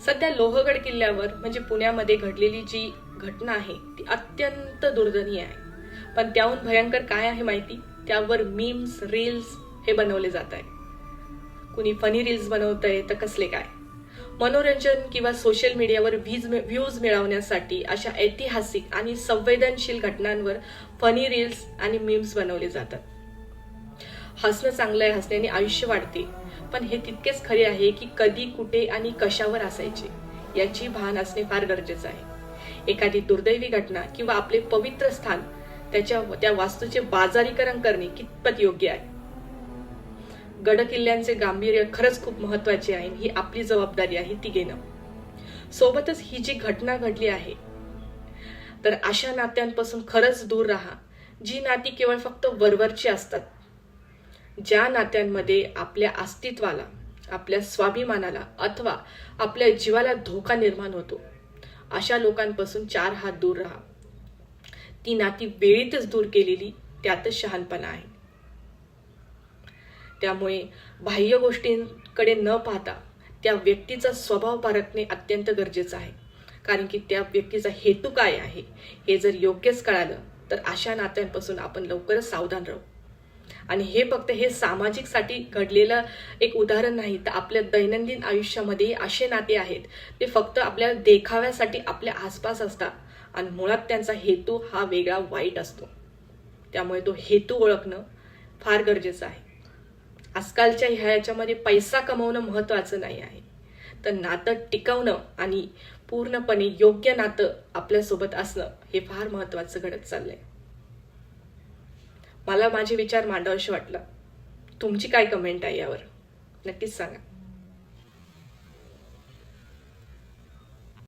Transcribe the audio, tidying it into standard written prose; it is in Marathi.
सध्या लोहगड किल्ल्यावर म्हणजे पुण्यामध्ये घडलेली जी घटना आहे ती अत्यंत दुर्दयनीय आहे. पण त्याहून भयंकर काय आहे माहिती? त्यावर मीम्स, रील्स हे बनवले जात आहे. कुणी फनी रील्स बनवतंय तर कसले काय. मनोरंजन किंवा सोशल मीडियावर व्ह्यूज मिळवण्यासाठी अशा ऐतिहासिक आणि संवेदनशील घटनांवर फनी रील्स आणि मीम्स बनवले जातात. हसणं चांगलं आहे, हसण्याने आयुष्य वाढते, पण हे तितकेच खरे आहे की कधी, कुठे आणि कशावर असायचे याची भान असणे फार गरजेचं आहे. एखादी दुर्दैवी घटना किंवा आपले पवित्र स्थान त्या वास्तूचे बाजारीकरण करणे कितपत योग्य आहे? गड किल्ल्यांचे गांभीर्य खरंच खूप महत्वाचे आहे. ही आपली जबाबदारी आहे ती घेणं. सोबतच ही जी घटना घडली आहे तर अशा नात्यांपासून खरंच दूर राहा, जी नाती केवळ फक्त वरवरची असतात. ज्या नात्यांमध्ये आपल्या अस्तित्वाला, आपल्या स्वाभिमानाला अथवा आपल्या जीवाला धोका निर्माण होतो, अशा लोकांपासून 4 हात दूर राहा. ती नाती वेळीतच दूर केलेली त्यातच शहाणपणा आहे. त्यामुळे बाह्य गोष्टींकडे न पाहता त्या व्यक्तीचा स्वभाव पारखणे अत्यंत गरजेचं आहे. कारण की त्या व्यक्तीचा हेतू काय आहे हे जर योग्यच कळालं तर अशा नात्यांपासून आपण लवकरच सावधान राहू. आणि हे फक्त हे सामाजिक साठी घडलेलं एक उदाहरण नाही, तर आपल्या दैनंदिन आयुष्यामध्ये असे नाते आहेत ते फक्त आपल्या देखाव्यासाठी आपल्या आसपास असतात आणि मुळात त्यांचा हेतू हा वेगळा, वाईट असतो. त्यामुळे तो हेतू ओळखणं फार गरजेचं आहे. आजकालच्या ह्याच्यामध्ये पैसा कमवणं महत्वाचं नाही आहे, तर नातं टिकवणं आणि पूर्णपणे योग्य नातं आपल्यासोबत असणं हे फार महत्वाचं घडत चाललंय. मला माझे विचार मांडावेसे वाटलं. तुमची काय कमेंट आहे यावर नक्कीच सांगा.